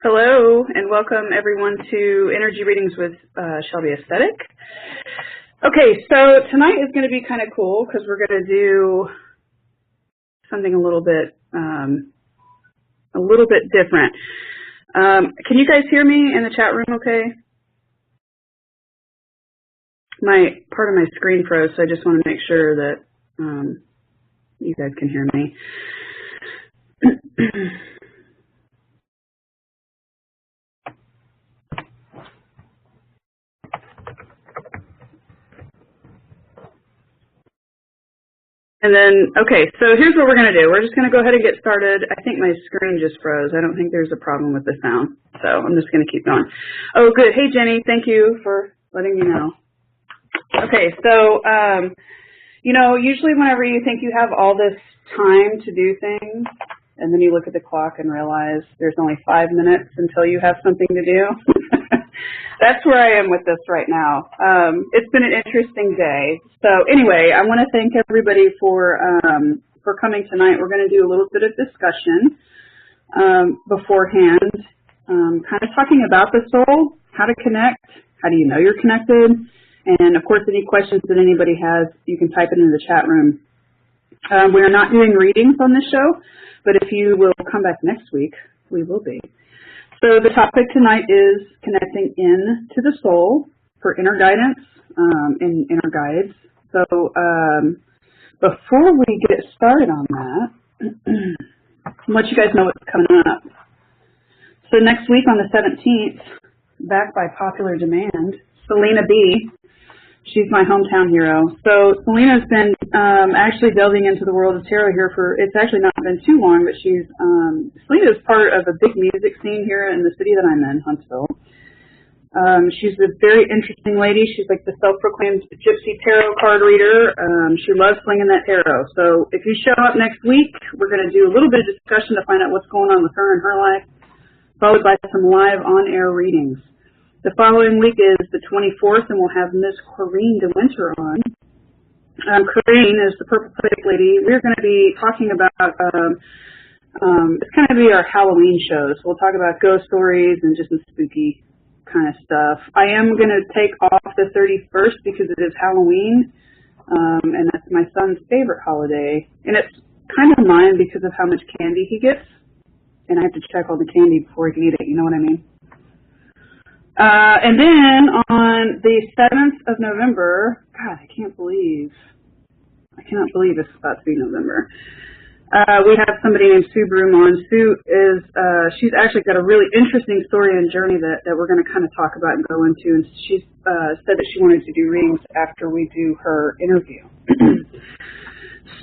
Hello, and welcome everyone to Energy Readings with Shelby Aesthetic. Okay, so tonight is going to be kind of cool because we're going to do something a little bit different. Can you guys hear me in the chat room okay? Part of my screen froze, so I just want to make sure that you guys can hear me. And then, okay, so here's what we're going to do. We're just going to go ahead and get started. I think my screen just froze. I don't think there's a problem with the sound, so I'm just going to keep going. Oh, good. Hey, Jenny, thank you for letting me know. Okay, so, you know, usually whenever you think you have all this time to do things, and then you look at the clock and realize there's only 5 minutes until you have something to do. That's where I am with this right now. It's been an interesting day. So anyway, I want to thank everybody for coming tonight. We're going to do a little bit of discussion beforehand, kind of talking about the soul, how to connect, how do you know you're connected, and of course any questions that anybody has, you can type it into the chat room. We are not doing readings on this show, but if you will come back next week, we will be. So the topic tonight is connecting in to the soul for inner guidance and inner guides. So before we get started on that, I'll let you guys know what's coming up. So next week on the 17th, back by popular demand, Selena B. She's my hometown hero. So Selena's been actually delving into the world of tarot here it's actually not been too long, but Selena is part of a big music scene here in the city that I'm in, Huntsville. She's a very interesting lady. She's like the self-proclaimed gypsy tarot card reader. She loves slinging that tarot. So if you show up next week, we're going to do a little bit of discussion to find out what's going on with her and her life, followed by some live on-air readings. The following week is the 24th, and we'll have Miss Corrine DeWinter on. Corrine is the Purple Plate Lady. We're going to be talking about, it's going to be our Halloween shows. We'll talk about ghost stories and just some spooky kind of stuff. I am going to take off the 31st because it is Halloween, and that's my son's favorite holiday. And it's kind of mine because of how much candy he gets, and I have to check all the candy before he can eat it, you know what I mean? And then on the 7th of November, God, I cannot believe it's about to be November. We have somebody named Sue Broom on. Sue is, she's actually got a really interesting story and journey that we're going to kind of talk about and go into. And she's said that she wanted to do readings after we do her interview.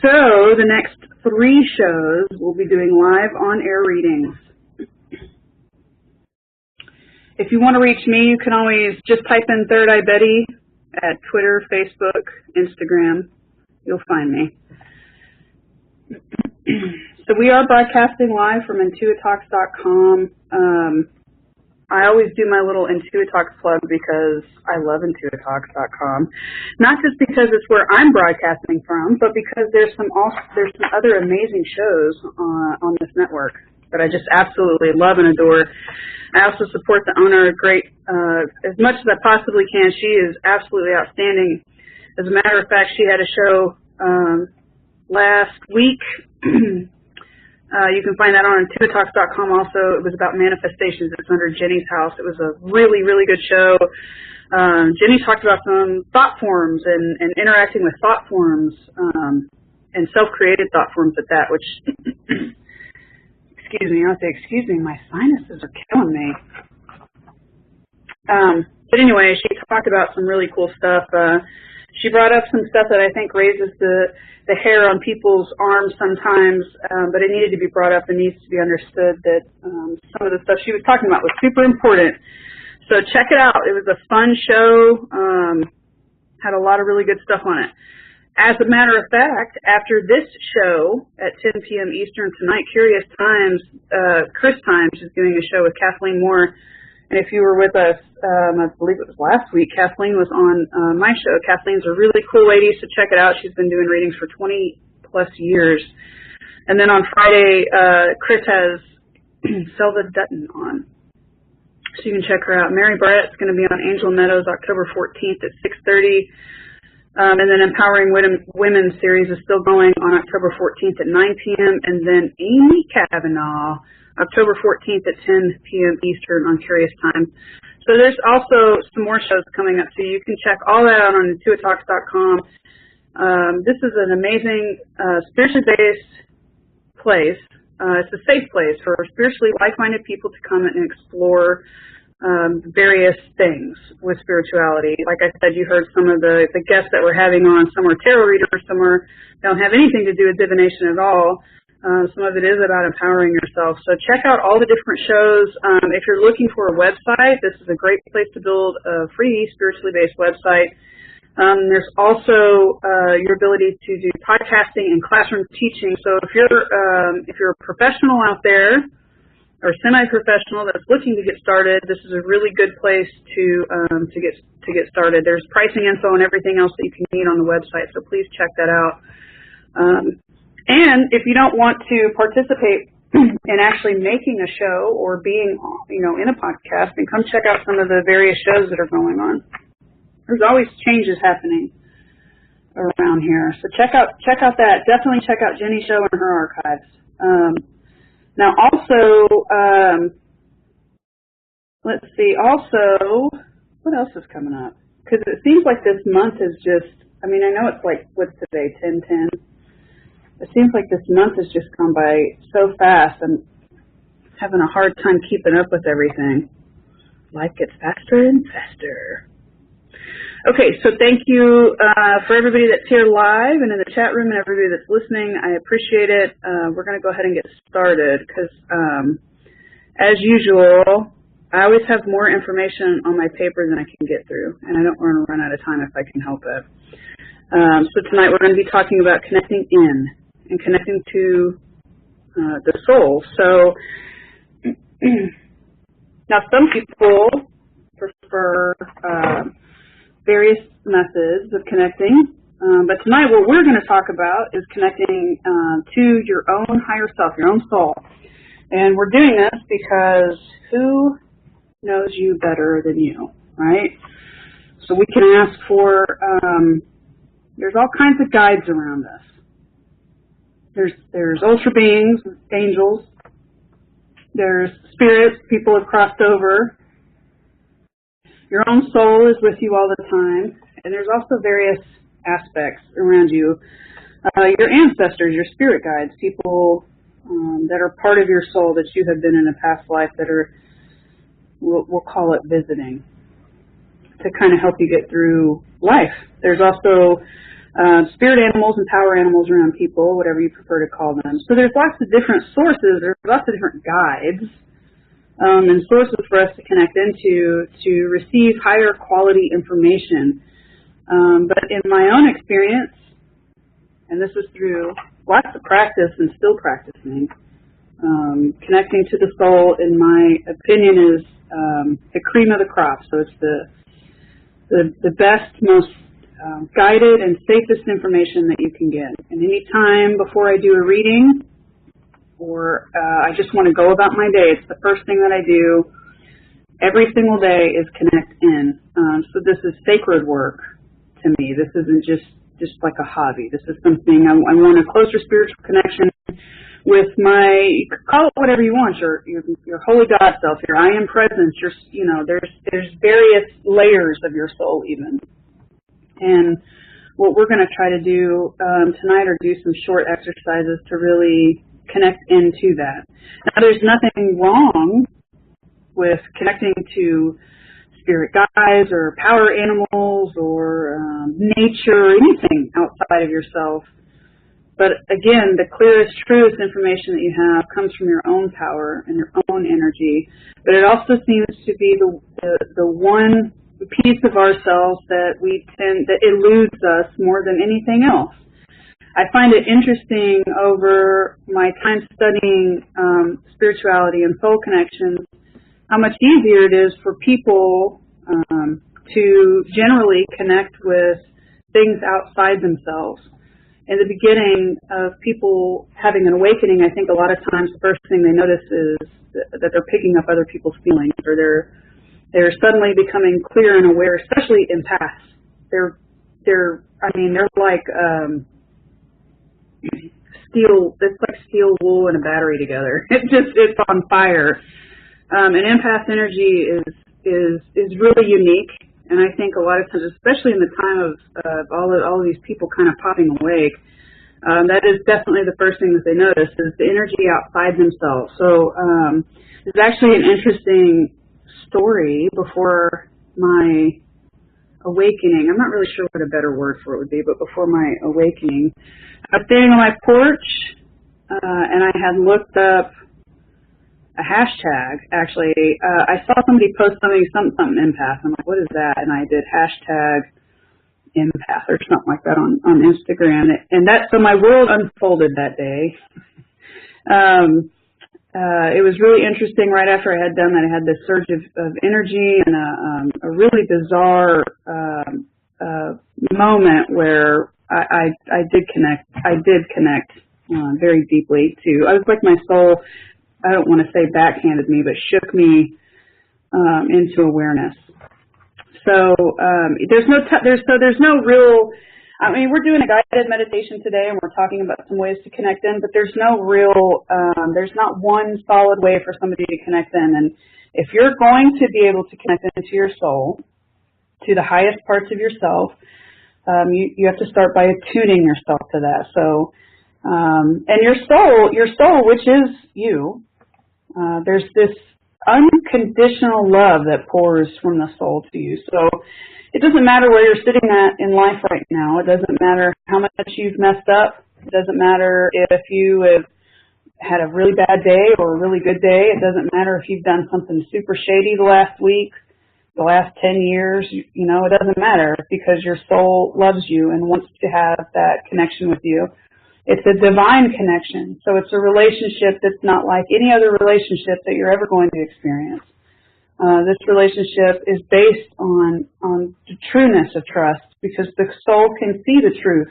So the next 3 shows, we'll be doing live on-air readings. If you want to reach me, you can always just type in Third Eye Betty at Twitter, Facebook, Instagram. You'll find me. So we are broadcasting live from IntuiTalks.com. I always do my little IntuiTalks plug because I love IntuiTalks.com. Not just because it's where I'm broadcasting from, but because there's some other amazing shows on this network that I just absolutely love and adore. I also support the owner as much as I possibly can. She is absolutely outstanding. As a matter of fact, she had a show last week. You can find that on IntuiTalks.com also. It was about manifestations. It's under Jenny's house. It was a really, really good show. Jenny talked about some thought forms and interacting with thought forms and self-created thought forms at that, which... Excuse me, I have to excuse me, my sinuses are killing me. But anyway, she talked about some really cool stuff. She brought up some stuff that I think raises the hair on people's arms sometimes, but it needed to be brought up and needs to be understood that some of the stuff she was talking about was super important. So check it out. It was a fun show, had a lot of really good stuff on it. As a matter of fact, after this show at 10 p.m. Eastern tonight, Curious Times, Chris Times is doing a show with Kathleen Moore. And if you were with us, I believe it was last week, Kathleen was on my show. Kathleen's a really cool lady, so check it out. She's been doing readings for 20-plus years. And then on Friday, Chris has Selva Dutton on. So you can check her out. Mary Brett's going to be on Angel Meadows October 14th at 6:30. And then Empowering Women series is still going on October 14th at 9 p.m. And then Amy Kavanaugh, October 14th at 10 p.m. Eastern on Curious Time. So there's also some more shows coming up, so you can check all that out on IntuiTalks.com. This is an amazing spiritually based place. It's a safe place for spiritually like-minded people to come and explore various things with spirituality. Like I said, you heard some of the guests that we're having on. Some are tarot readers, some don't have anything to do with divination at all. Some of it is about empowering yourself. So check out all the different shows. If you're looking for a website, this is a great place to build a free spiritually based website. There's also your ability to do podcasting and classroom teaching. So if you're a professional out there or semi-professional that's looking to get started, this is a really good place to get started. There's pricing info and everything else that you can need on the website, so please check that out. And if you don't want to participate in actually making a show or being, in a podcast, then come check out some of the various shows that are going on. There's always changes happening around here, so check out that. Definitely check out Jenny's show and her archives. Now, also, let's see. Also, what else is coming up? Because it seems like this month is just. I know it's like what's today, 10/10. It seems like this month has just gone by so fast. I'm having a hard time keeping up with everything. Life gets faster and faster. Okay, so thank you for everybody that's here live and in the chat room and everybody that's listening. I appreciate it. We're going to go ahead and get started because, as usual, I always have more information on my paper than I can get through, and I don't want to run out of time if I can help it. So tonight we're going to be talking about connecting in and connecting to the soul. So now some people prefer various methods of connecting, but tonight what we're going to talk about is connecting to your own higher self, your own soul. And we're doing this because who knows you better than you, right? So we can ask for, there's all kinds of guides around us. There's ultra beings, angels, there's spirits, people have crossed over. Your own soul is with you all the time, and there's also various aspects around you. Your ancestors, your spirit guides, people that are part of your soul that you have been in a past life that are, we'll call it visiting, to kind of help you get through life. There's also spirit animals and power animals around people, whatever you prefer to call them. So there's lots of different sources, there's lots of different guides and sources for us to connect into to receive higher quality information. But in my own experience, and this is through lots of practice and still practicing, connecting to the soul, in my opinion, is the cream of the crop. So it's the best, most guided and safest information that you can get. And any time before I do a reading, or I just want to go about my day, it's the first thing that I do every single day is connect in. So this is sacred work to me. This isn't just like a hobby. This is something I want a closer spiritual connection with my, you could call it whatever you want, your holy God self, your I am presence, there's various layers of your soul even. And what we're going to try to do tonight are do some short exercises to really connect into that. Now, there's nothing wrong with connecting to spirit guides or power animals or nature or anything outside of yourself. But again, the clearest, truest information that you have comes from your own power and your own energy. But it also seems to be the one piece of ourselves that that eludes us more than anything else. I find it interesting over my time studying spirituality and soul connections, how much easier it is for people to generally connect with things outside themselves. In the beginning of people having an awakening, I think a lot of times the first thing they notice is that they're picking up other people's feelings, or they're They're suddenly becoming clear and aware, especially empaths. They're like steel. It's like steel wool and a battery together. It's on fire. And empath energy is really unique. And I think a lot of times, especially in the time of all of these people kind of popping awake, that is definitely the first thing that they notice is the energy outside themselves. So there's actually an interesting story before my awakening. I'm not really sure what a better word for it would be, but before my awakening, I was standing on my porch, and I had looked up a hashtag, actually. I saw somebody post something empath. I'm like, what is that? And I did hashtag empath or something like that on Instagram. And so my world unfolded that day. It was really interesting. Right after I had done that, I had this surge of energy and a really bizarre moment where I did connect. I did connect very deeply to. I was like my soul. I don't want to say backhanded me, but shook me into awareness. So there's no real. I mean, we're doing a guided meditation today, and we're talking about some ways to connect in, but there's no real. There's not one solid way for somebody to connect in. And if you're going to be able to connect into your soul, to the highest parts of yourself, you have to start by attuning yourself to that. So, and your soul, which is you. There's this unconditional love that pours from the soul to you. So it doesn't matter where you're sitting at in life right now. It doesn't matter how much you've messed up. It doesn't matter if you have had a really bad day or a really good day. It doesn't matter if you've done something super shady the last week, the last 10 years. You know, it doesn't matter because your soul loves you and wants to have that connection with you. It's a divine connection. So it's a relationship that's not like any other relationship that you're ever going to experience. This relationship is based on the trueness of trust because the soul can see the truth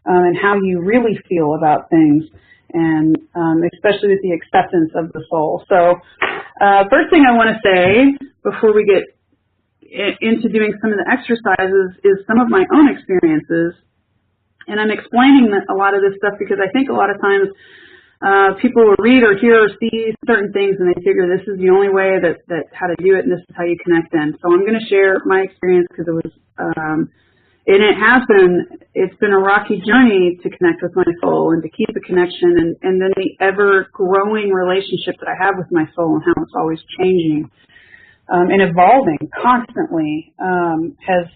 and how you really feel about things, and especially with the acceptance of the soul. So first thing I want to say before we get into doing some of the exercises is some of my own experiences. And I'm explaining a lot of this stuff because I think a lot of times people will read or hear or see certain things and they figure this is the only way that how to do it and this is how you connect in. So I'm going to share my experience because it was, and it's been a rocky journey to connect with my soul and to keep the connection and then the ever-growing relationship that I have with my soul and how it's always changing. And evolving constantly has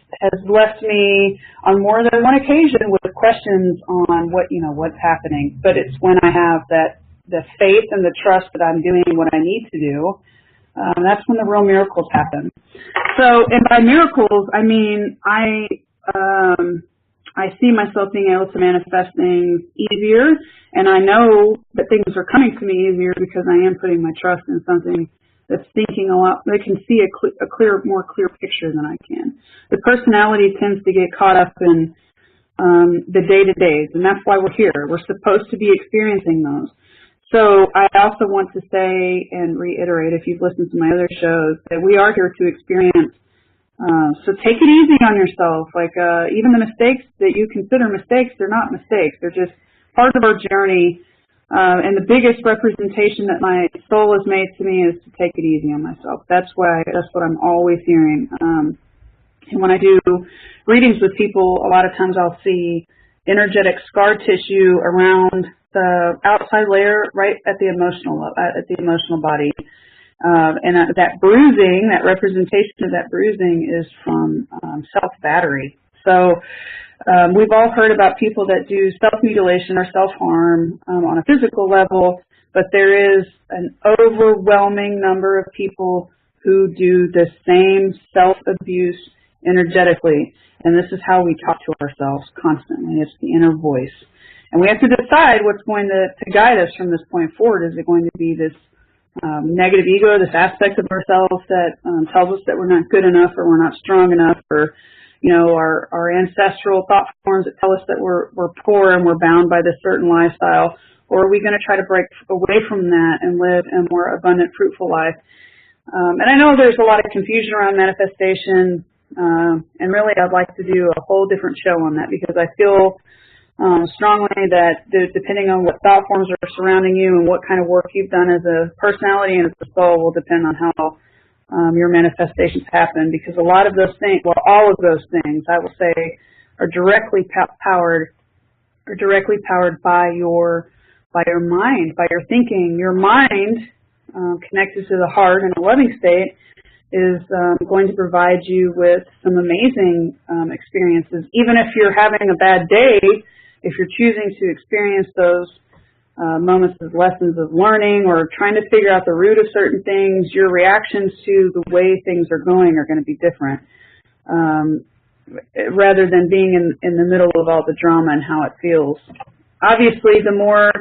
left me on more than one occasion with questions on what's happening. But it's when I have the faith and the trust that I'm doing what I need to do, that's when the real miracles happen. So, and by miracles, I mean I see myself being able to manifest things easier, and I know that things are coming to me easier because I am putting my trust in something that's thinking a lot. They can see a more clear picture than I can. The personality tends to get caught up in the day-to-days, and that's why we're here. We're supposed to be experiencing those. So I also want to say and reiterate, if you've listened to my other shows, that we are here to experience. So take it easy on yourself. Like even the mistakes that you consider mistakes, they're not mistakes. They're just part of our journey. And the biggest representation that my soul has made to me is to take it easy on myself. That's what I'm always hearing. And when I do readings with people, a lot of times I'll see energetic scar tissue around the outside layer, right at the emotional body. And that bruising, that representation of that bruising is from self-battery. So we've all heard about people that do self-mutilation or self-harm on a physical level, but there is an overwhelming number of people who do the same self-abuse energetically. And this is how we talk to ourselves constantly. It's the inner voice. And we have to decide what's going to guide us from this point forward. Is it going to be this negative ego, this aspect of ourselves that tells us that we're not good enough or we're not strong enough, or our ancestral thought forms that tell us that we're poor and we're bound by this certain lifestyle? Or are we going to try to break away from that and live a more abundant, fruitful life? And I know there's a lot of confusion around manifestation, and really I'd like to do a whole different show on that, because I feel strongly that depending on what thought forms are surrounding you and what kind of work you've done as a personality and as a soul will depend on how your manifestations happen, because a lot of those things, well, all of those things, I will say, are directly powered by your mind, by your thinking. Your mind, connected to the heart in a loving state, is going to provide you with some amazing experiences. Even if you're having a bad day, if you're choosing to experience those moments of lessons of learning or trying to figure out the root of certain things, your reactions to the way things are going are going to be different, rather than being in the middle of all the drama and how it feels. Obviously, the more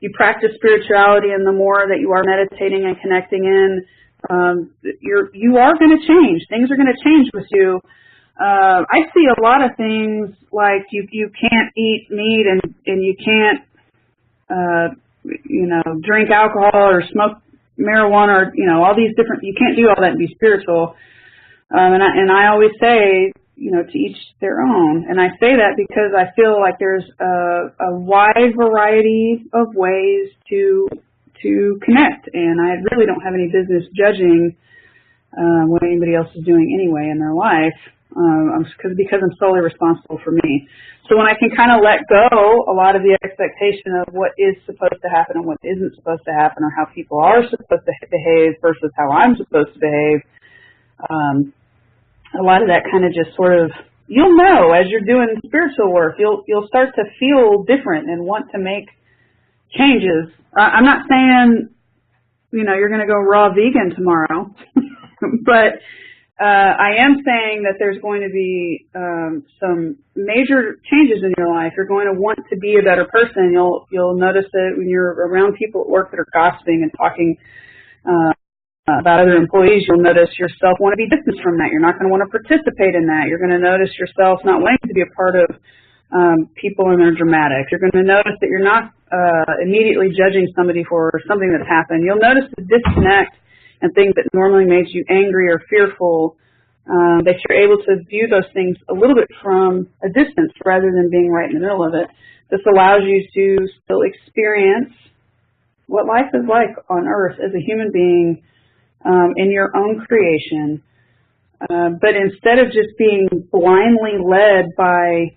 you practice spirituality and the more that you are meditating and connecting in, you are going to change. Things are going to change with you. I see a lot of things like you can't eat meat and you can't drink alcohol or smoke marijuana, or all these different. You can't do all that and be spiritual. And I always say, to each their own. And I say that because I feel like there's a wide variety of ways to connect, and I really don't have any business judging what anybody else is doing anyway in their life, because I'm solely responsible for me. So when I can kind of let go a lot of the expectation of what is supposed to happen and what isn't supposed to happen, or how people are supposed to behave versus how I'm supposed to behave, a lot of that kind of just sort of, you'll know as you're doing spiritual work, you'll start to feel different and want to make changes. I'm not saying, you're going to go raw vegan tomorrow, but I am saying that there's going to be some major changes in your life. You're going to want to be a better person. You'll notice that when you're around people at work that are gossiping and talking about other employees, you'll notice yourself want to be distanced from that. You're not going to want to participate in that. You're going to notice yourself not wanting to be a part of people when they're dramatic. You're going to notice that you're not immediately judging somebody for something that's happened. You'll notice the disconnect and things that normally made you angry or fearful, that you're able to view those things a little bit from a distance rather than being right in the middle of it. This allows you to still experience what life is like on Earth as a human being, in your own creation, but instead of just being blindly led by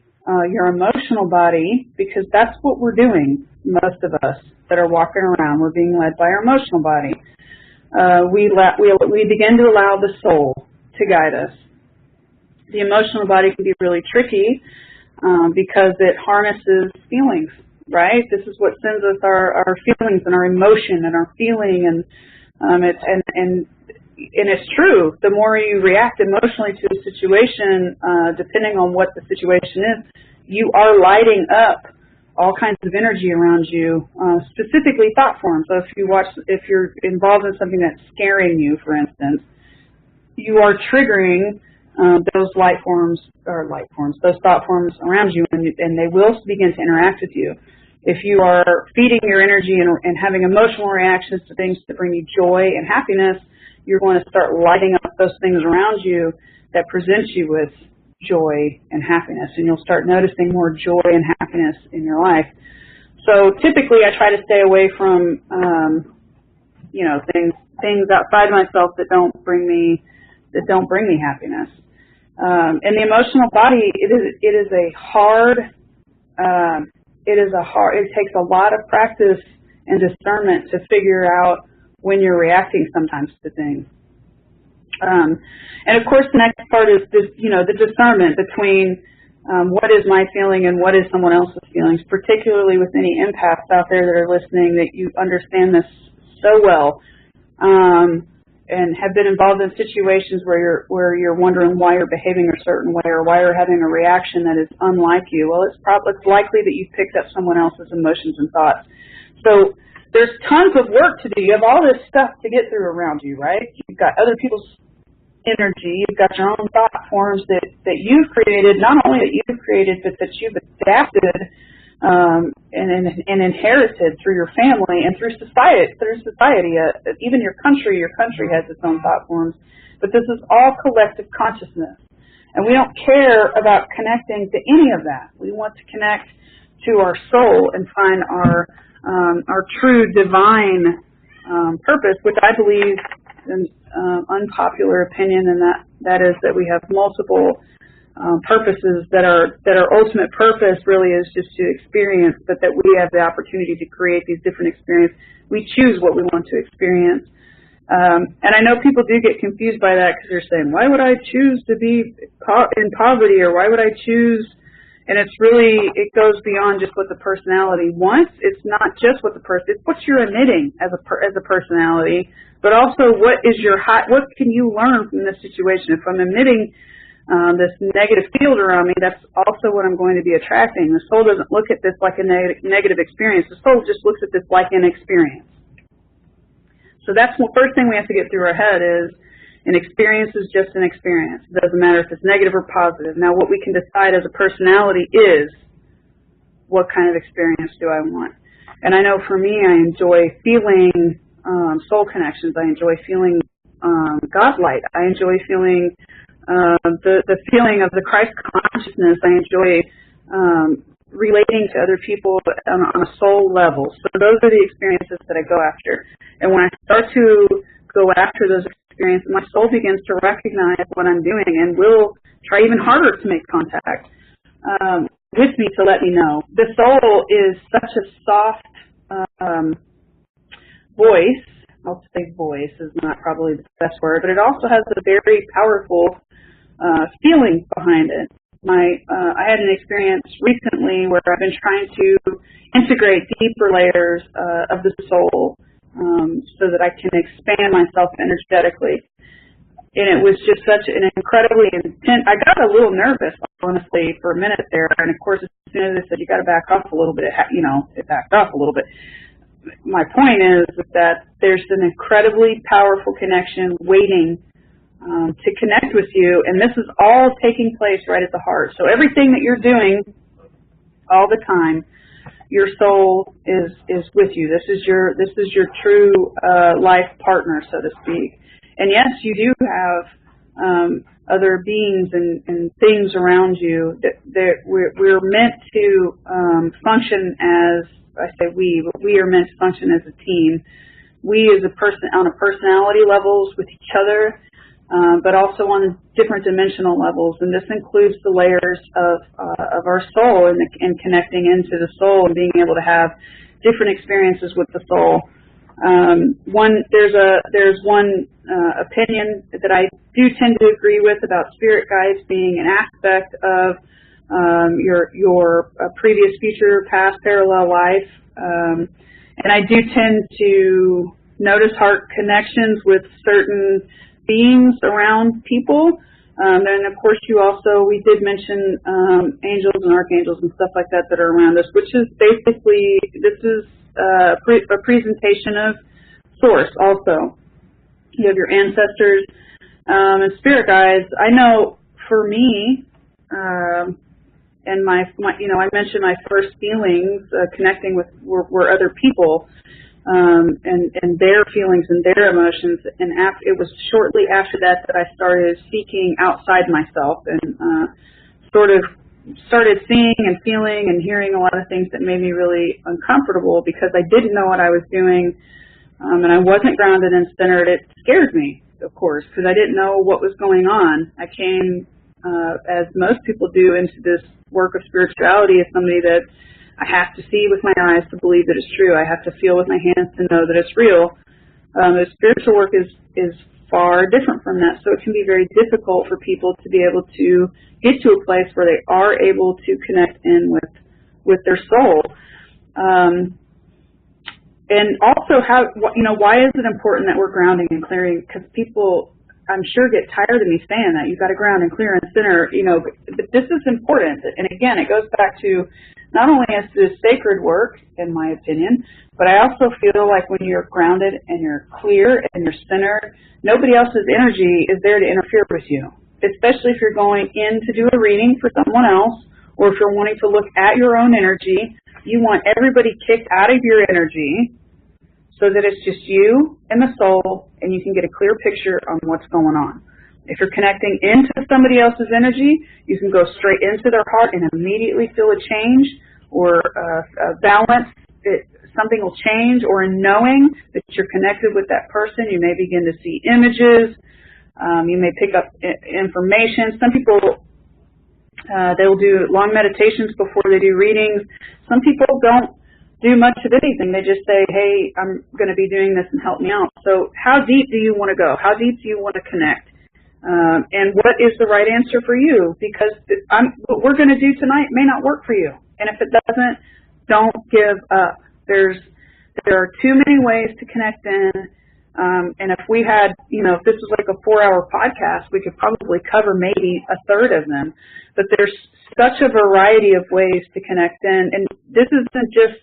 your emotional body, because that's what we're doing, most of us that are walking around, we're being led by our emotional body. We begin to allow the soul to guide us. The emotional body can be really tricky because it harnesses feelings, right? This is what sends us our feelings and our emotion and our feeling, and it's true. The more you react emotionally to a situation, depending on what the situation is, you are lighting up all kinds of energy around you, specifically thought forms. So if you're involved in something that's scaring you, for instance, you are triggering those those thought forms around you, and they will begin to interact with you. If you are feeding your energy and having emotional reactions to things that bring you joy and happiness, you're going to start lighting up those things around you that present you with joy and happiness, and you'll start noticing more joy and happiness in your life. So typically I try to stay away from things outside myself that don't bring me happiness. And the emotional body, it takes a lot of practice and discernment to figure out when you're reacting sometimes to things. And of course, the next part is this, the discernment between what is my feeling and what is someone else's feelings, particularly with any empaths out there that are listening, that you understand this so well, and have been involved in situations where you're wondering why you're behaving a certain way or why you're having a reaction that is unlike you. Well, it's likely that you've picked up someone else's emotions and thoughts. So there's tons of work to do. You have all this stuff to get through around you, right? You've got other people's energy. You've got your own thought forms that you've created, not only that you've created, but that you've adapted and inherited through your family and through society. Even your country has its own thought forms. But this is all collective consciousness. And we don't care about connecting to any of that. We want to connect to our soul and find our true divine purpose, which I believe in unpopular opinion, and that is that we have multiple purposes, that our ultimate purpose really is just to experience, but that we have the opportunity to create these different experiences. We choose what we want to experience. And I know people do get confused by that because they're saying, why would I choose to be in poverty, or why would I choose? And it's really, it goes beyond just what the personality wants. It's not just what it's what you're emitting as a personality, but also what can you learn from this situation? If I'm emitting this negative field around me, that's also what I'm going to be attracting. The soul doesn't look at this like a negative experience. The soul just looks at this like an experience. So that's the first thing we have to get through our head is an experience is just an experience. It doesn't matter if it's negative or positive. Now what we can decide as a personality is, what kind of experience do I want? And I know for me, I enjoy feeling soul connections. I enjoy feeling God light. I enjoy feeling the feeling of the Christ consciousness. I enjoy relating to other people on a soul level. So those are the experiences that I go after. And when I start to go after those experiences, my soul begins to recognize what I'm doing and will try even harder to make contact with me to let me know. The soul is such a soft voice. I'll say voice is not probably the best word, but it also has a very powerful feeling behind it. I had an experience recently where I've been trying to integrate deeper layers of the soul so that I can expand myself energetically. And it was just such an incredibly intense. I got a little nervous, honestly, for a minute there. And of course, as soon as they said you got to back off a little bit, it backed off a little bit. My point is that there's an incredibly powerful connection waiting to connect with you, and this is all taking place right at the heart. So everything that you're doing all the time, your soul is with you. This is your true life partner, so to speak. And yes, you do have other beings and things around you. That we're meant to function as, I say we are meant to function as a team. We as a person on a personality levels with each other, but also on different dimensional levels, and this includes the layers of our soul and connecting into the soul and being able to have different experiences with the soul. There's one opinion that I do tend to agree with about spirit guides being an aspect of your previous, future, past, parallel life, and I do tend to notice heart connections with certain beings around people. And of course we did mention angels and archangels and stuff like that are around us, which is basically, this is a presentation of source also. You have your ancestors and spirit guides. I know for me, and my I mentioned my first feelings connecting with were other people. And their feelings and their emotions, and it was shortly after that I started seeking outside myself and sort of started seeing and feeling and hearing a lot of things that made me really uncomfortable because I didn't know what I was doing, and I wasn't grounded and centered. It scared me, of course, because I didn't know what was going on. I came, as most people do, into this work of spirituality as somebody that I have to see with my eyes to believe that it's true. I have to feel with my hands to know that it's real. The spiritual work is far different from that, so it can be very difficult for people to be able to get to a place where they are able to connect in with their soul. And also, why is it important that we're grounding and clearing? Because people, I'm sure, get tired of me saying that. You've got to ground and clear and center, but this is important. And again, it goes back to not only as this sacred work, in my opinion, but I also feel like when you're grounded and you're clear and you're centered, nobody else's energy is there to interfere with you, especially if you're going in to do a reading for someone else, or if you're wanting to look at your own energy. you want everybody kicked out of your energy so that it's just you and the soul, and you can get a clear picture on what's going on. If you're connecting into somebody else's energy, you can go straight into their heart and immediately feel a change or a balance. Something will change, or in knowing that you're connected with that person, you may begin to see images. You may pick up information. Some people, they'll do long meditations before they do readings. Some people don't do much of anything. They just say, hey, I'm going to be doing this and help me out. So how deep do you want to go? How deep do you want to connect? And what is the right answer for you? Because what we're going to do tonight may not work for you. And if it doesn't, don't give up. There are too many ways to connect in. And if we had, if this was like a 4-hour podcast, we could probably cover maybe a third of them. But there's such a variety of ways to connect in. And this isn't just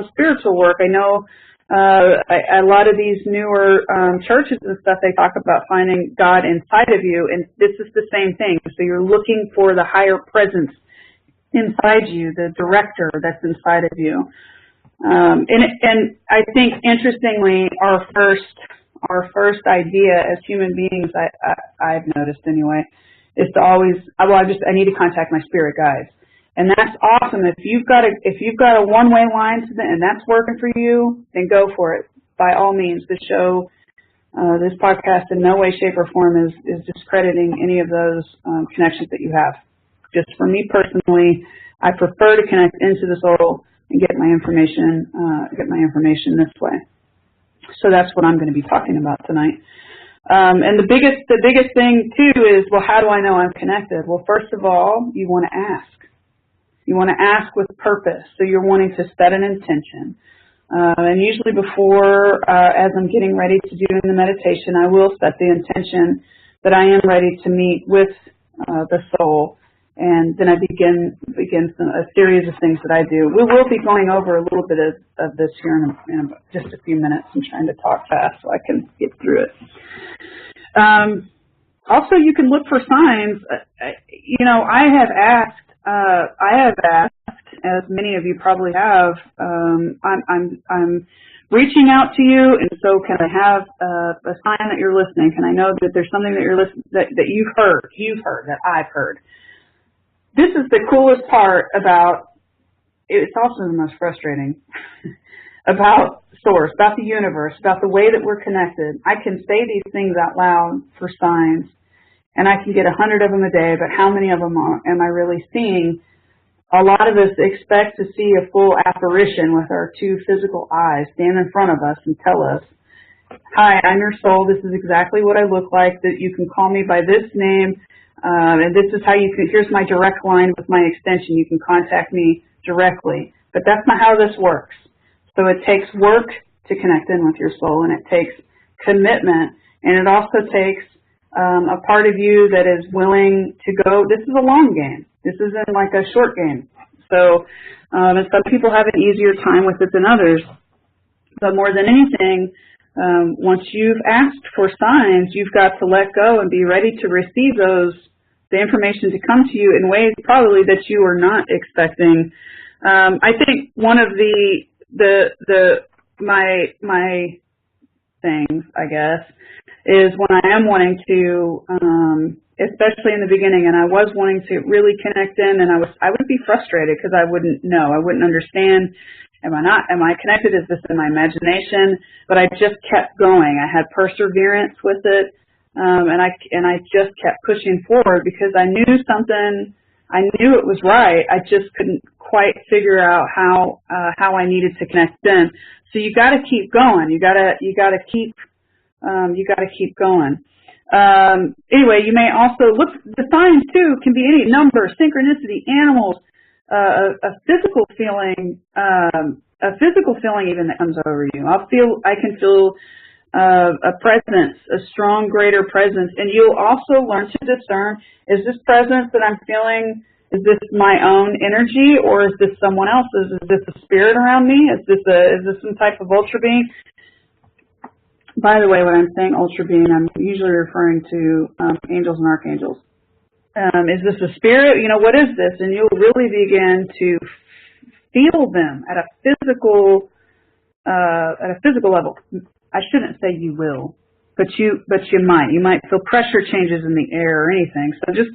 spiritual work. I know a lot of these newer churches and stuff, they talk about finding God inside of you, and this is the same thing. So you're looking for the higher presence inside you, the director that's inside of you. And I think, interestingly, our first idea as human beings, I've noticed anyway, is to always, I need to contact my spirit guides. And that's awesome. If you've got a one-way line to them and that's working for you, then go for it. By all means, this podcast in no way, shape, or form is discrediting any of those connections that you have. Just for me personally, I prefer to connect into the soul and get my information this way. So that's what I'm going to be talking about tonight. And the biggest thing too is, well, how do I know I'm connected? Well, first of all, you want to ask. You want to ask with purpose. So you're wanting to set an intention. And usually before, as I'm getting ready to do the meditation, I will set the intention that I am ready to meet with the soul. And then I begin a series of things that I do. We will be going over a little bit of this here in just a few minutes. I'm trying to talk fast so I can get through it. Also, you can look for signs. I have asked, as many of you probably have. I'm reaching out to you, and so can I have a sign that you're listening? Can I know that there's something that you're listening that you've heard that I've heard? This is the coolest part about. It's also the most frustrating about Source, about the universe, about the way that we're connected. I can say these things out loud for signs, and I can get 100 of them a day, but how many of them am I really seeing? A lot of us expect to see a full apparition with our two physical eyes stand in front of us and tell us, hi, I'm your soul, this is exactly what I look like, that you can call me by this name, and this is how you can, here's my direct line with my extension, you can contact me directly. But that's not how this works. So it takes work to connect in with your soul, and it takes commitment, and it also takes a part of you that is willing to go. This is a long game. This isn't like a short game. So and some people have an easier time with it than others. But more than anything, once you've asked for signs, you've got to let go and be ready to receive the information to come to you in ways probably that you are not expecting. I think one of my things, I guess, is when I am wanting to, especially in the beginning, and I was wanting to really connect in, and I would be frustrated because I wouldn't know, I wouldn't understand. Am I connected? Is this in my imagination? But I just kept going. I had perseverance with it, and I just kept pushing forward because I knew something. I knew it was right. I just couldn't quite figure out how I needed to connect in. So you got to keep going. You got to keep going. Anyway, you may also look. The signs too can be any number, synchronicity, animals, a physical feeling even that comes over you. I can feel a presence, a strong, greater presence, and you'll also learn to discern: is this presence that I'm feeling? Is this my own energy, or is this someone else's? Is this a spirit around me? Is this some type of ultra being? By the way, when I'm saying ultra being, I'm usually referring to angels and archangels. Is this a spirit? What is this? And you'll really begin to feel them at a physical level. I shouldn't say you will, but you might. You might feel pressure changes in the air or anything. So just,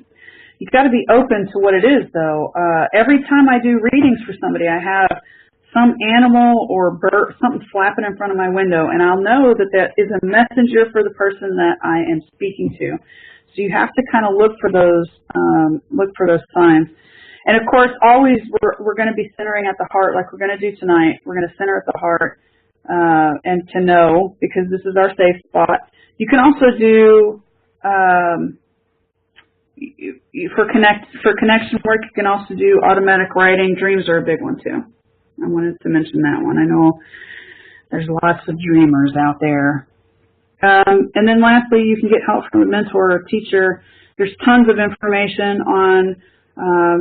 you've got to be open to what it is, though. Every time I do readings for somebody, I have some animal or bird, something flapping in front of my window, and I'll know that that is a messenger for the person that I am speaking to. So you have to kind of look for those signs. And of course, always we're going to be centering at the heart, like we're going to do tonight. We're going to center at the heart and to know, because this is our safe spot. You can also do for connection work. You can also do automatic writing. Dreams are a big one too. I wanted to mention that one. I know there's lots of dreamers out there. And then lastly, you can get help from a mentor or a teacher. There's tons of information on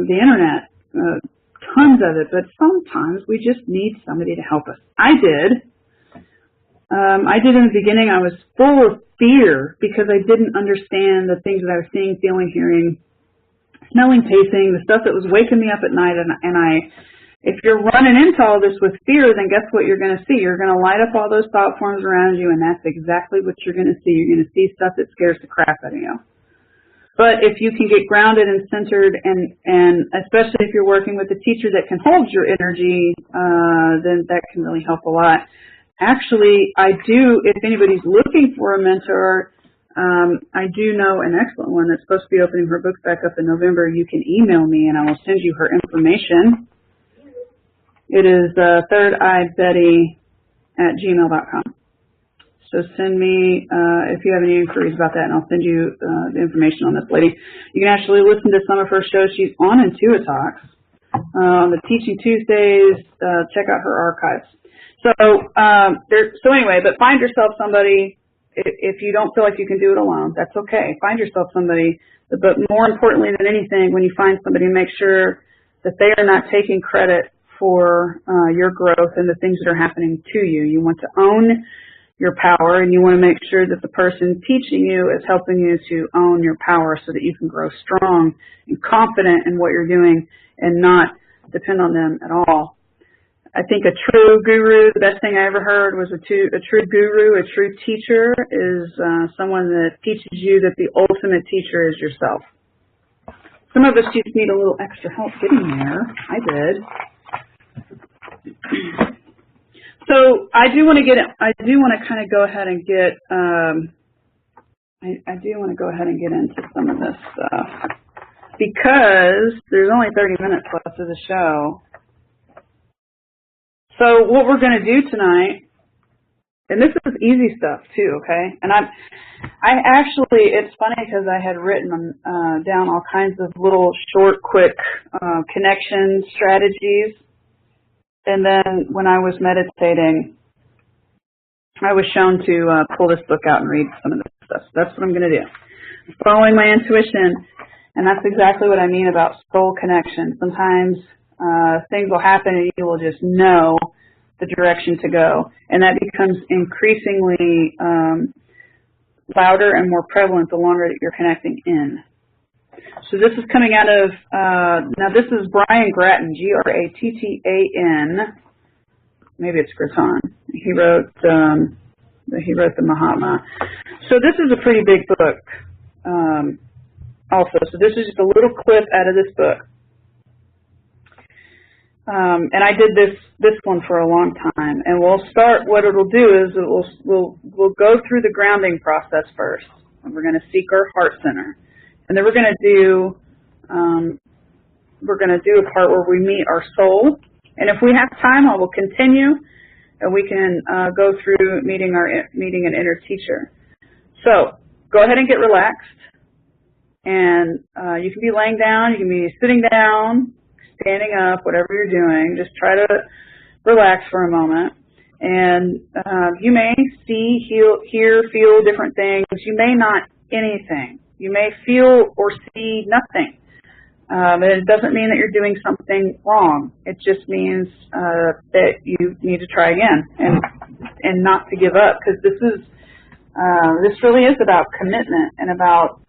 the internet, tons of it, but sometimes we just need somebody to help us. I did in the beginning. I was full of fear because I didn't understand the things that I was seeing, feeling, hearing, smelling, tasting, the stuff that was waking me up at night. If you're running into all this with fear, then guess what you're going to see? You're going to light up all those thought forms around you, and that's exactly what you're going to see. You're going to see stuff that scares the crap out of you. But if you can get grounded and centered, and especially if you're working with a teacher that can hold your energy, then that can really help a lot. Actually, if anybody's looking for a mentor, I do know an excellent one that's supposed to be opening her book back up in November. You can email me, and I will send you her information. It is thirdeyebetty@gmail.com. So send me if you have any inquiries about that, and I'll send you the information on this lady. You can actually listen to some of her shows. She's on IntuiTalks on the Teaching Tuesdays. Check out her archives. So anyway, but find yourself somebody. If you don't feel like you can do it alone, that's okay. Find yourself somebody. But more importantly than anything, when you find somebody, make sure that they are not taking credit for your growth and the things that are happening to you. You want to own your power, and you want to make sure that the person teaching you is helping you to own your power so that you can grow strong and confident in what you're doing and not depend on them at all. I think a true guru, the best thing I ever heard was a true guru, a true teacher is someone that teaches you that the ultimate teacher is yourself. Some of us just need a little extra help getting there. I did. So I do want to kind of go ahead and get into some of this stuff because there's only 30 minutes left of the show. So what we're going to do tonight, and this is easy stuff too, okay? And I actually, it's funny because I had written down all kinds of little short, quick connection strategies. And then when I was meditating, I was shown to pull this book out and read some of this stuff. So that's what I'm going to do. Following my intuition, and that's exactly what I mean about soul connection. Sometimes things will happen and you will just know the direction to go. And that becomes increasingly louder and more prevalent the longer that you're connecting in. So this is coming out of, now this is Brian Grattan, Grattan. Maybe it's Grattan. He wrote the Mahatma. So this is a pretty big book also. So this is just a little clip out of this book. And I did this one for a long time. And we'll start, what it'll do is we'll go through the grounding process first. And we're going to seek our heart center. And then we're going to do a part where we meet our soul. And if we have time, I will continue, and we can go through meeting an inner teacher. So go ahead and get relaxed. And you can be laying down, you can be sitting down, standing up, whatever you're doing. Just try to relax for a moment. And you may see, hear, feel different things. You may not anything. You may feel or see nothing. It doesn't mean that you're doing something wrong. It just means that you need to try again and not to give up, because this really is about commitment and about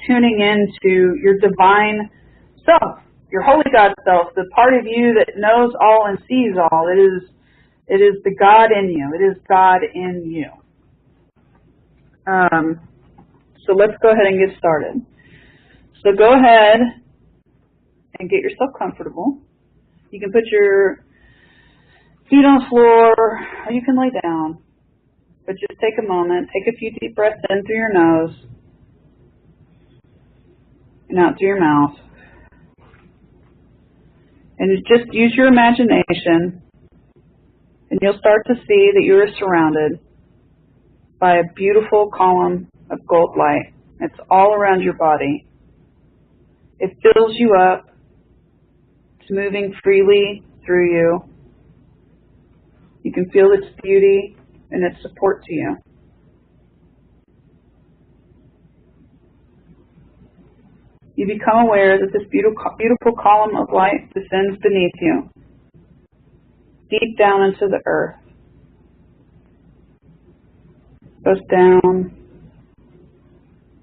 tuning into your divine self. your holy God self, the part of you that knows all and sees all. It is the God in you. It is God in you. So let's go ahead and get started. So go ahead and get yourself comfortable. You can put your feet on the floor, or you can lay down. But just take a moment, take a few deep breaths in through your nose and out through your mouth. And just use your imagination, and you'll start to see that you are surrounded by a beautiful column of gold light. It's all around your body. It fills you up. It's moving freely through you. You can feel its beauty and its support to you. You become aware that this beautiful column of light descends beneath you, deep down into the earth. Goes down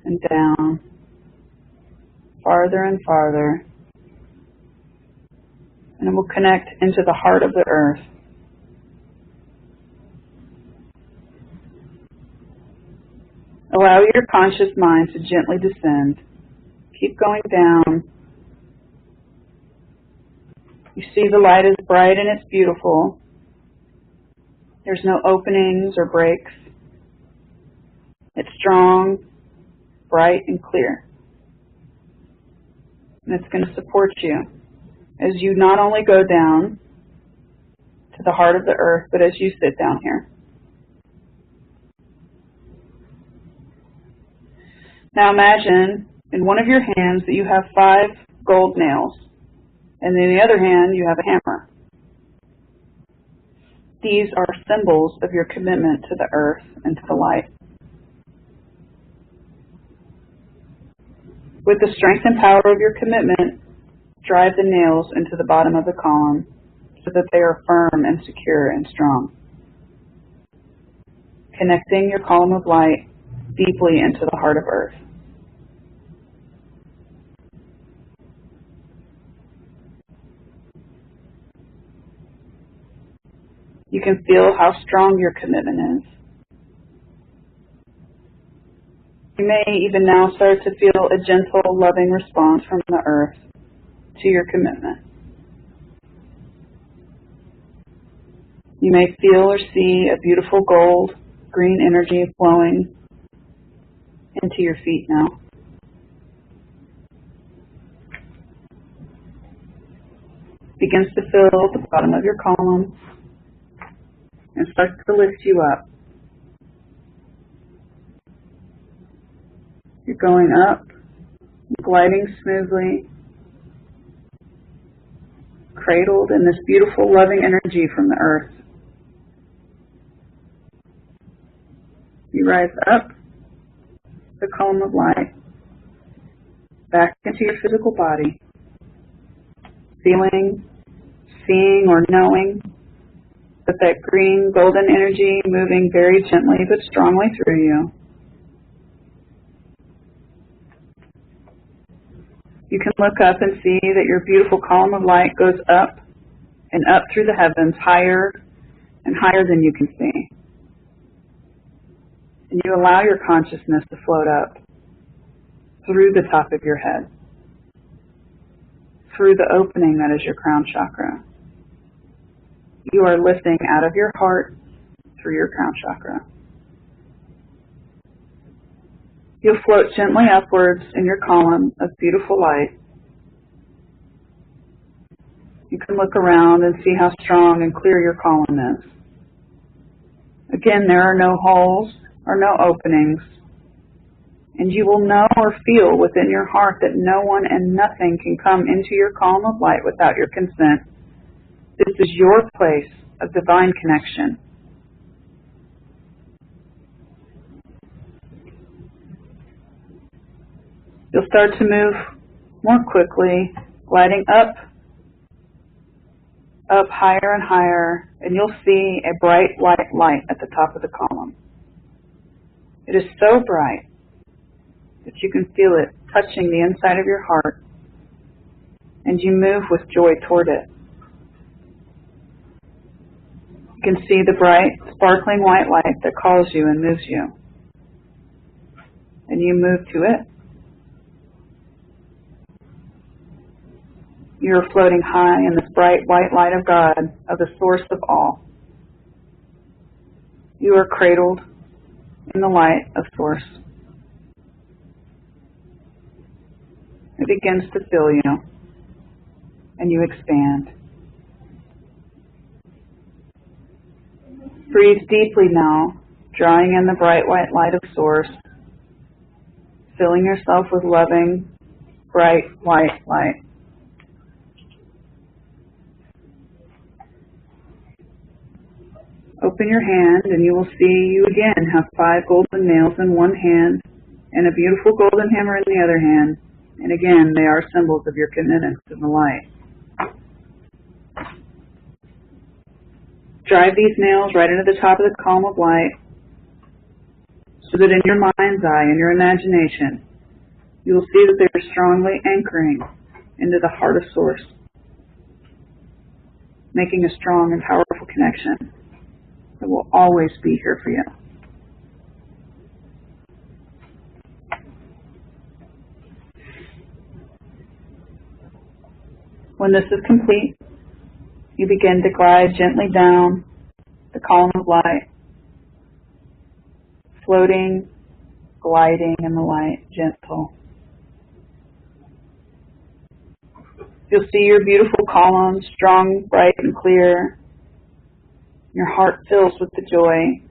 and down, farther and farther, and it will connect into the heart of the earth. Allow your conscious mind to gently descend. Keep going down. You see the light is bright and it's beautiful. There's no openings or breaks. It's strong, bright, and clear. And it's going to support you as you not only go down to the heart of the earth, but as you sit down here. Now imagine in one of your hands that you have 5 gold nails, and in the other hand you have a hammer. These are symbols of your commitment to the earth and to the light. With the strength and power of your commitment, drive the nails into the bottom of the column so that they are firm and secure and strong, connecting your column of light deeply into the heart of earth. You can feel how strong your commitment is. You may even now start to feel a gentle, loving response from the earth to your commitment. You may feel or see a beautiful gold, green energy flowing into your feet now. Begins to fill the bottom of your column and starts to lift you up. You're going up, gliding smoothly, cradled in this beautiful, loving energy from the earth. You rise up the column of light, back into your physical body, feeling, seeing, or knowing that green, golden energy moving very gently but strongly through you. You can look up and see that your beautiful column of light goes up and up through the heavens, higher and higher than you can see. And you allow your consciousness to float up through the top of your head, through the opening that is your crown chakra. You are lifting out of your heart through your crown chakra. You'll float gently upwards in your column of beautiful light. You can look around and see how strong and clear your column is. Again, there are no holes or no openings. And you will know or feel within your heart that no one and nothing can come into your column of light without your consent. This is your place of divine connection. You'll start to move more quickly, gliding up higher and higher, and you'll see a bright white light at the top of the column. It is so bright that you can feel it touching the inside of your heart and you move with joy toward it. You can see the bright, sparkling white light that calls you and moves you. And you move to it. You are floating high in this bright white light of God, of the source of all. You are cradled in the light of source. It begins to fill you, and you expand. Breathe deeply now, drawing in the bright white light of source, filling yourself with loving, bright white light. Open your hand and you will see you again have 5 golden nails in one hand and a beautiful golden hammer in the other hand. And again, they are symbols of your commitment to the light. Drive these nails right into the top of the column of light so that in your mind's eye and your imagination, you will see that they are strongly anchoring into the heart of Source, making a strong and powerful connection that will always be here for you. When this is complete, you begin to glide gently down the column of light, floating, gliding in the light, gentle. You'll see your beautiful column, strong, bright, and clear. Your heart fills with the joy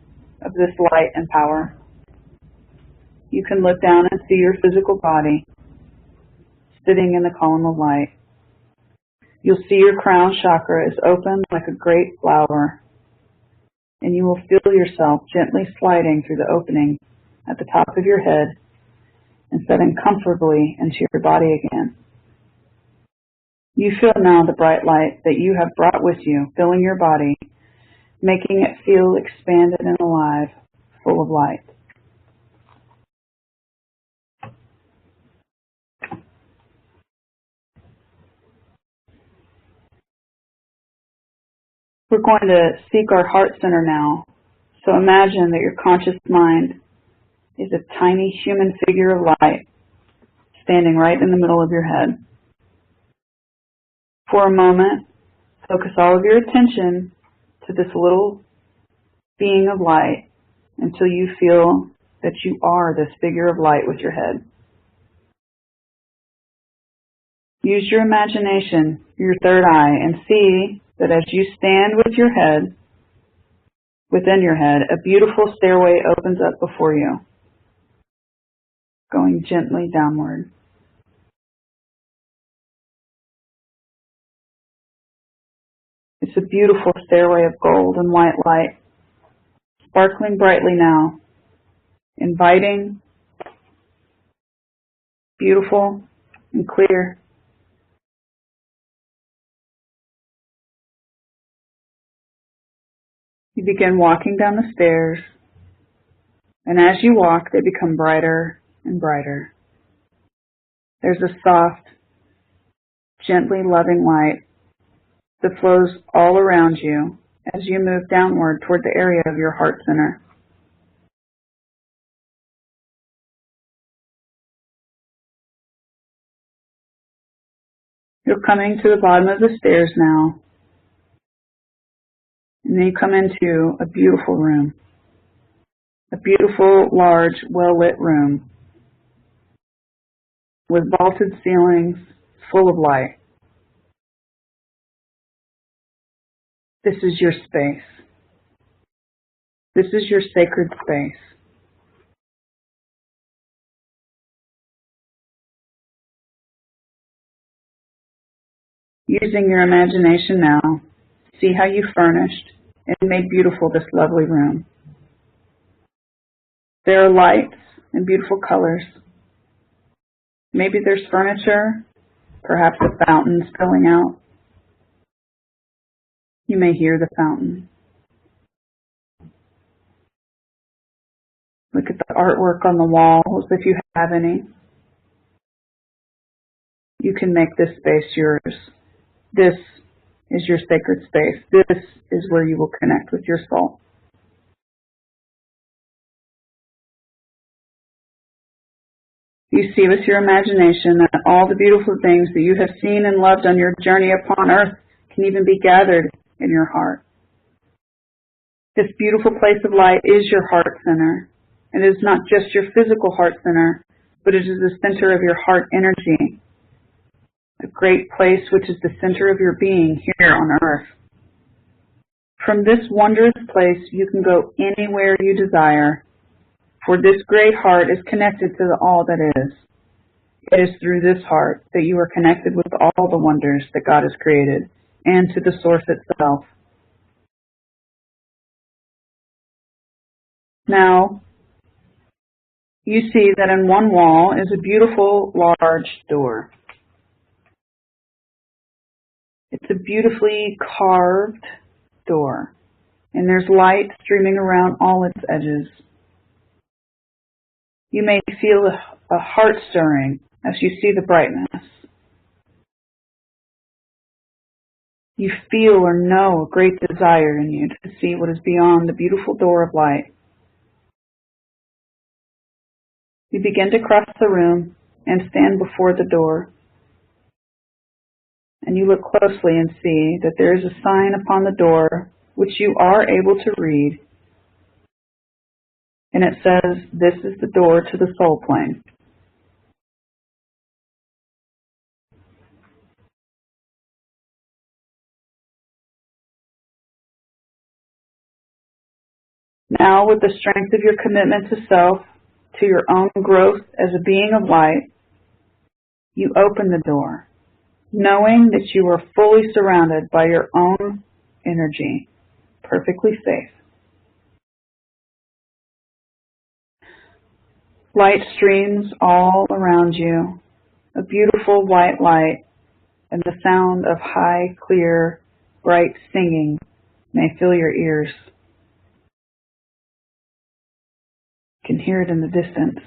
of this light and power. You can look down and see your physical body sitting in the column of light. You'll see your crown chakra is open like a great flower, and you will feel yourself gently sliding through the opening at the top of your head and setting comfortably into your body again. You feel now the bright light that you have brought with you, filling your body, making it feel expanded and alive, full of light. We're going to seek our heart center now. So imagine that your conscious mind is a tiny human figure of light standing right in the middle of your head. For a moment, focus all of your attention to this little being of light until you feel that you are this figure of light with your head. Use your imagination, your third eye, and see that as you stand with your head, within your head, a beautiful stairway opens up before you, going gently downward. It's a beautiful stairway of gold and white light, sparkling brightly now, inviting, beautiful, and clear. You begin walking down the stairs, and as you walk, they become brighter and brighter. There's a soft, gently loving light that flows all around you as you move downward toward the area of your heart center. You're coming to the bottom of the stairs now, and then you come into a beautiful room, a beautiful, large, well-lit room with vaulted ceilings full of light. This is your space. This is your sacred space. Using your imagination now, see how you furnished and made beautiful this lovely room. There are lights and beautiful colors. Maybe there's furniture, perhaps a fountain spilling out. You may hear the fountain. Look at the artwork on the walls if you have any. you can make this space yours. This is your sacred space. This is where you will connect with your soul. You see with your imagination that all the beautiful things that you have seen and loved on your journey upon earth can even be gathered in your heart. This beautiful place of light is your heart center. And it is not just your physical heart center, but it is the center of your heart energy. A great place which is the center of your being here on earth. From this wondrous place you can go anywhere you desire, for this great heart is connected to the all that is. It is through this heart that you are connected with all the wonders that God has created, and to the source itself. Now, you see that in one wall is a beautiful large door. It's a beautifully carved door, and there's light streaming around all its edges. You may feel a heart stirring as you see the brightness. You feel or know a great desire in you to see what is beyond the beautiful door of light. You begin to cross the room and stand before the door. And you look closely and see that there is a sign upon the door which you are able to read. And it says, "This is the door to the soul plane." Now, with the strength of your commitment to self, to your own growth as a being of light, you open the door, knowing that you are fully surrounded by your own energy, perfectly safe. Light streams all around you, a beautiful white light, and the sound of high, clear, bright singing may fill your ears. You can hear it in the distance.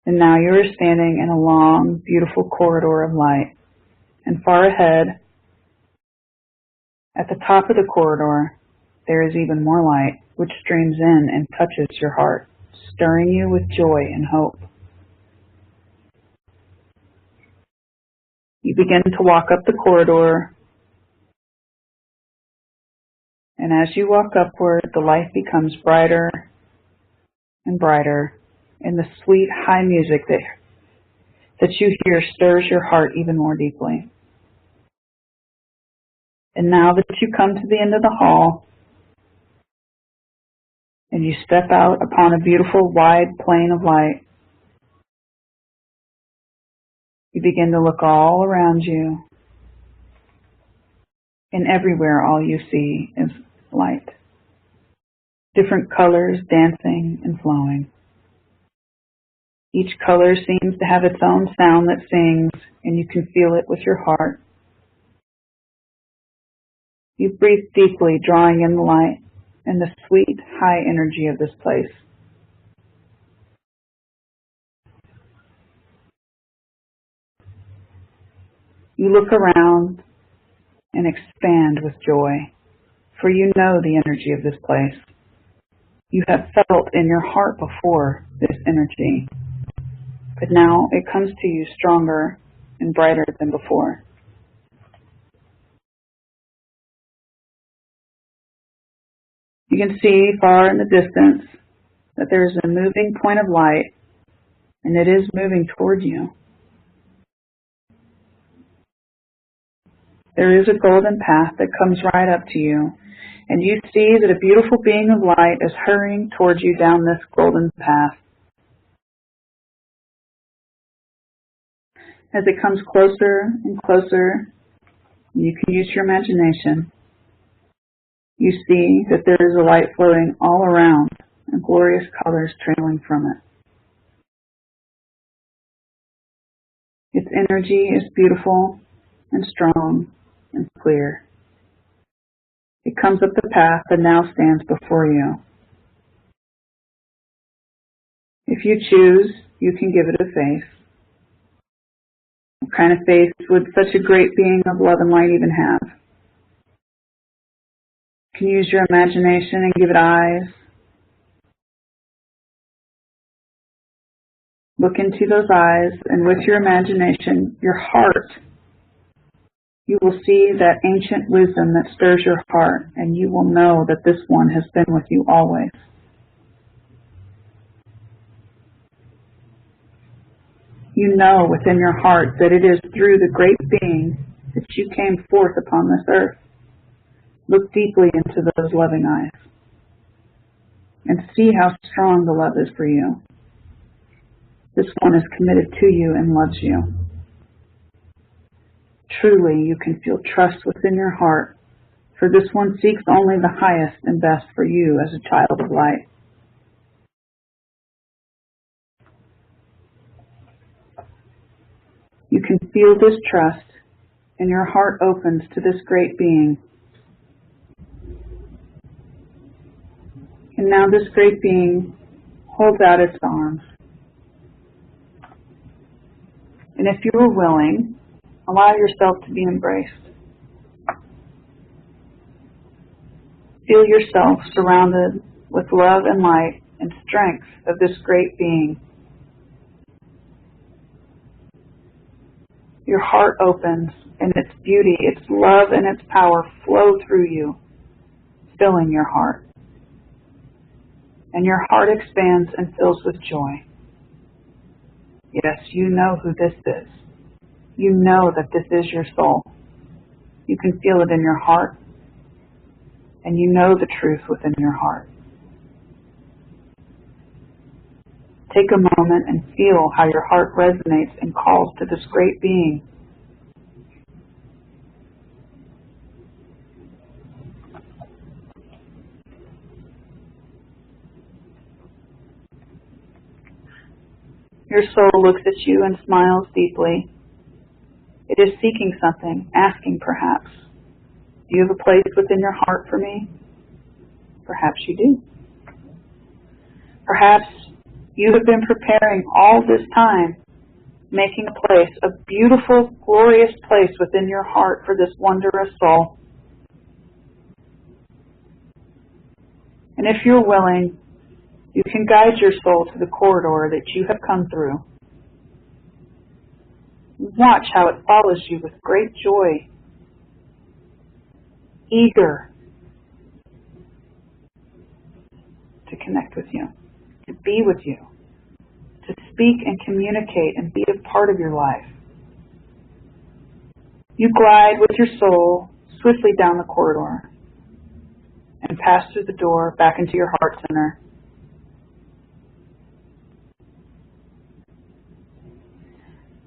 And now you are standing in a long, beautiful corridor of light. And far ahead, at the top of the corridor, there is even more light, which streams in and touches your heart, stirring you with joy and hope. You begin to walk up the corridor, and as you walk upward, the light becomes brighter and brighter, and the sweet, high music that you hear stirs your heart even more deeply. And now that you come to the end of the hall, and you step out upon a beautiful, wide plain of light, you begin to look all around you, and everywhere all you see is light. Different colors dancing and flowing. Each color seems to have its own sound that sings, and you can feel it with your heart. You breathe deeply, drawing in the light and the sweet, high energy of this place. You look around and expand with joy, for you know the energy of this place. You have felt in your heart before this energy, but now it comes to you stronger and brighter than before. You can see far in the distance that there is a moving point of light, and it is moving toward you. There is a golden path that comes right up to you, and you see that a beautiful being of light is hurrying towards you down this golden path. As it comes closer and closer, you can use your imagination. You see that there is a light flowing all around and glorious colors trailing from it. Its energy is beautiful and strong and clear. It comes up the path and now stands before you. If you choose, you can give it a face, What kind of face would such a great being of love and light even have? You can use your imagination and give it eyes. Look into those eyes, and with your imagination, your heart, you will see that ancient wisdom that stirs your heart, and you will know that this one has been with you always. You know within your heart that it is through the great being that you came forth upon this earth. Look deeply into those loving eyes and see how strong the love is for you. This one is committed to you and loves you. Truly, you can feel trust within your heart, for this one seeks only the highest and best for you as a child of light. You can feel this trust, and your heart opens to this great being. And now this great being holds out its arms. And if you are willing, allow yourself to be embraced. Feel yourself surrounded with love and light and strength of this great being. Your heart opens, and its beauty, its love, and its power flow through you, filling your heart. And your heart expands and fills with joy. Yes, you know who this is. You know that this is your soul. You can feel it in your heart, and you know the truth within your heart. Take a moment and feel how your heart resonates and calls to this great being. Your soul looks at you and smiles deeply. It is seeking something, asking perhaps, do you have a place within your heart for me? Perhaps you do. Perhaps you have been preparing all this time, making a place, a beautiful, glorious place within your heart for this wondrous soul. And if you're willing, you can guide your soul to the corridor that you have come through. Watch how it follows you with great joy, eager to connect with you, to be with you, to speak and communicate and be a part of your life. You glide with your soul swiftly down the corridor and pass through the door back into your heart center.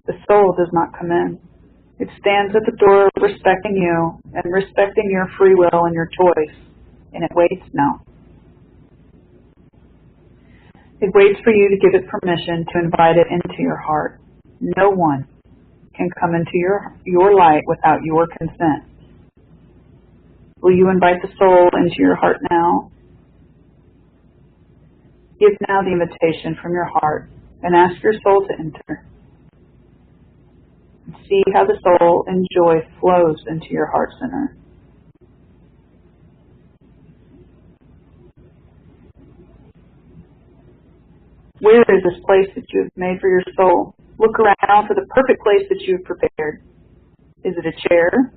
The soul does not come in. It stands at the door respecting you and respecting your free will and your choice, and it waits now. It waits for you to give it permission to invite it into your heart. No one can come into your light without your consent. Will you invite the soul into your heart now? Give now the invitation from your heart and ask your soul to enter. See how the soul in joy flows into your heart center. Where is this place that you have made for your soul? Look around for the perfect place that you have prepared. Is it a chair?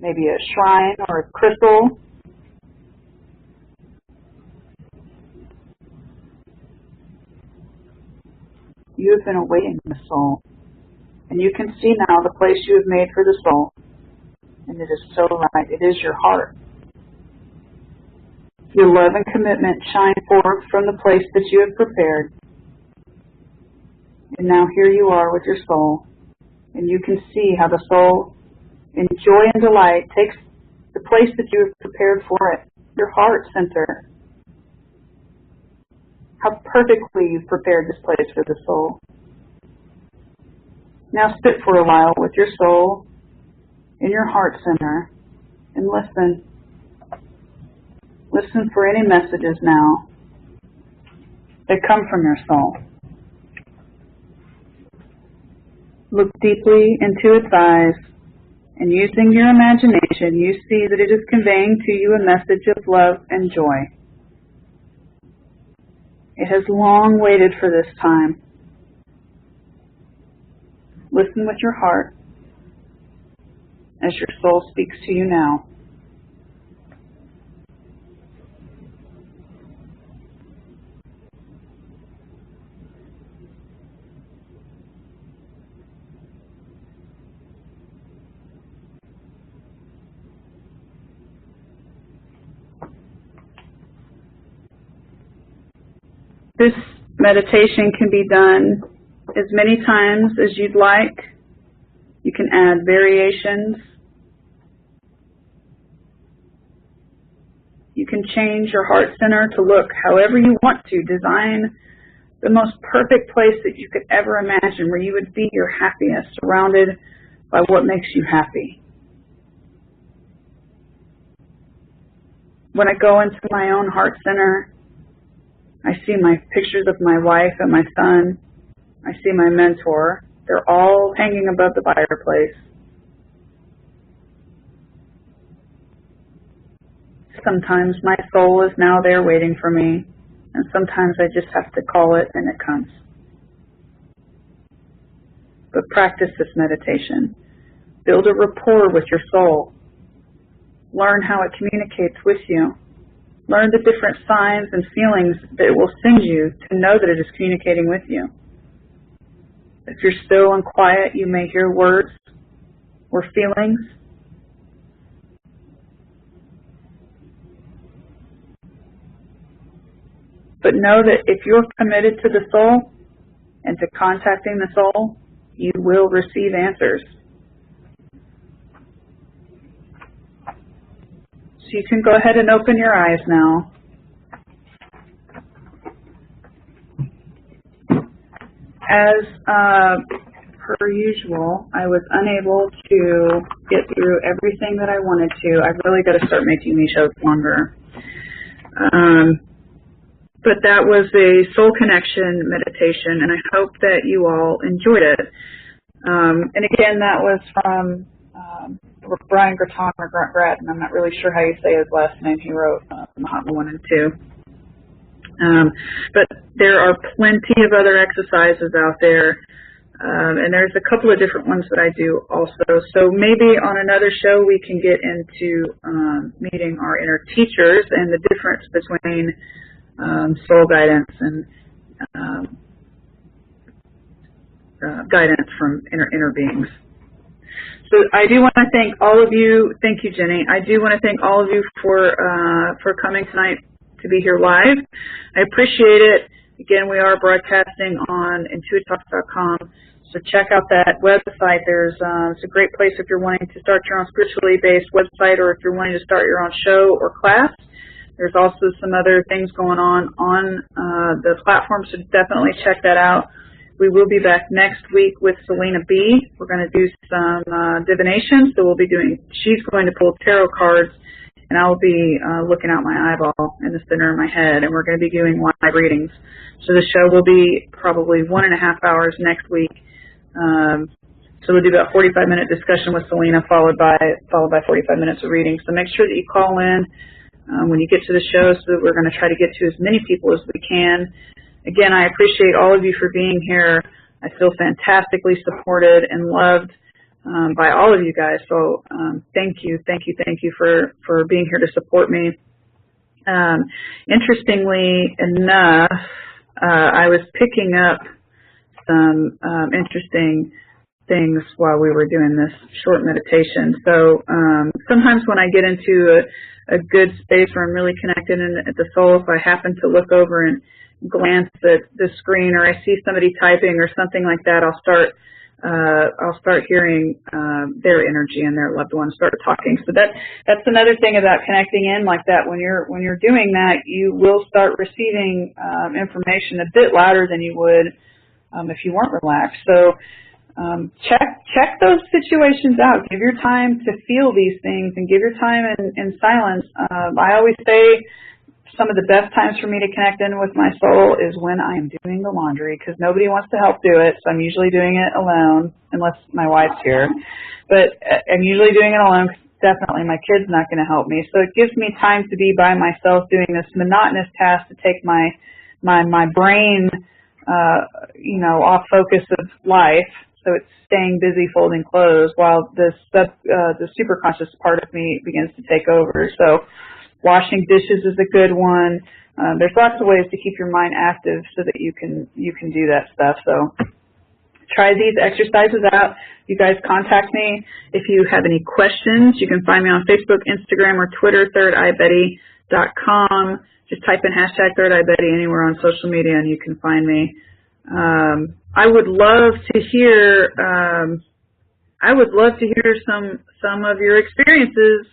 Maybe a shrine or a crystal? You have been awaiting the soul. And you can see now the place you have made for the soul. And it is so right. It is your heart. Your love and commitment shine forth from the place that you have prepared. And now here you are with your soul. And you can see how the soul, in joy and delight, takes the place that you have prepared for it, your heart center. How perfectly you've prepared this place for the soul. Now sit for a while with your soul in your heart center and listen. Listen for any messages now that come from your soul. Look deeply into its eyes, and using your imagination, you see that it is conveying to you a message of love and joy. It has long waited for this time. Listen with your heart as your soul speaks to you now. This meditation can be done as many times as you'd like. You can add variations. You can change your heart center to look however you want to. Design the most perfect place that you could ever imagine where you would be your happiest, surrounded by what makes you happy. When I go into my own heart center, I see my pictures of my wife and my son. I see my mentor. They're all hanging above the fireplace. Sometimes my soul is now there waiting for me, and sometimes I just have to call it and it comes. But practice this meditation. Build a rapport with your soul. Learn how it communicates with you. Learn the different signs and feelings that it will send you to know that it is communicating with you. If you're still and quiet, you may hear words or feelings. But know that if you're committed to the soul and to contacting the soul, you will receive answers. So you can go ahead and open your eyes now. As per usual, I was unable to get through everything that I wanted to. I've really got to start making these shows longer. But that was a soul connection meditation, and I hope that you all enjoyed it. And again, that was from Brian Grattan or Grattan. I'm not really sure how you say his last name. He wrote Mahatma 1 and 2. But there are plenty of other exercises out there, and there's a couple of different ones that I do also. So maybe on another show we can get into meeting our inner teachers and the difference between soul guidance and guidance from inner beings. So I do want to thank all of you. Thank you, Jenny. I do want to thank all of you for coming tonight to be here live. I appreciate it. Again, we are broadcasting on IntuiTalks.com, so check out that website. It's a great place if you're wanting to start your own spiritually based website, or if you're wanting to start your own show or class. There's also some other things going on the platform, so definitely check that out. We will be back next week with Selena B. We're going to do some divination. So she's going to pull tarot cards, and I'll be looking out my eyeball in the center of my head, and we're going to be doing live readings. So the show will be probably 1.5 hours next week. So we'll do about 45-minute discussion with Selena, followed by 45 minutes of reading. So make sure that you call in when you get to the show, so that we're going to try to get to as many people as we can. Again, I appreciate all of you for being here. I feel fantastically supported and loved by all of you guys. So thank you for being here to support me. Interestingly enough, I was picking up some interesting things while we were doing this short meditation. So sometimes when I get into a good space where I'm really connected at the soul, if I happen to look over and glance at the screen, or I see somebody typing or something like that, I'll start hearing their energy and their loved ones start talking. So that's another thing about connecting in like that. When you're doing that, you will start receiving information a bit louder than you would if you weren't relaxed. So check those situations out. Give your time to feel these things, and give your time in silence. I always say, some of the best times for me to connect in with my soul is when I am doing the laundry, because nobody wants to help do it, so I'm usually doing it alone, unless my wife's here. But I'm usually doing it alone, because definitely my kid's not going to help me. So it gives me time to be by myself doing this monotonous task to take my brain, off focus of life. So it's staying busy folding clothes while the superconscious part of me begins to take over. So washing dishes is a good one. There's lots of ways to keep your mind active so that you can do that stuff. So try these exercises out. You guys contact me if you have any questions. You can find me on Facebook, Instagram, or Twitter, thirdeyebetty.com. Just type in hashtag thirdeyebetty anywhere on social media and you can find me. I would love to hear some of your experiences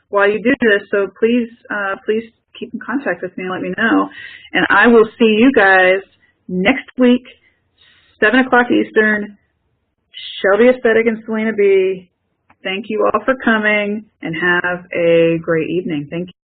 while you do this, so please keep in contact with me and let me know. And I will see you guys next week, 7 o'clock Eastern, Shelby Aesthetic and Selena B. Thank you all for coming, and have a great evening. Thank you.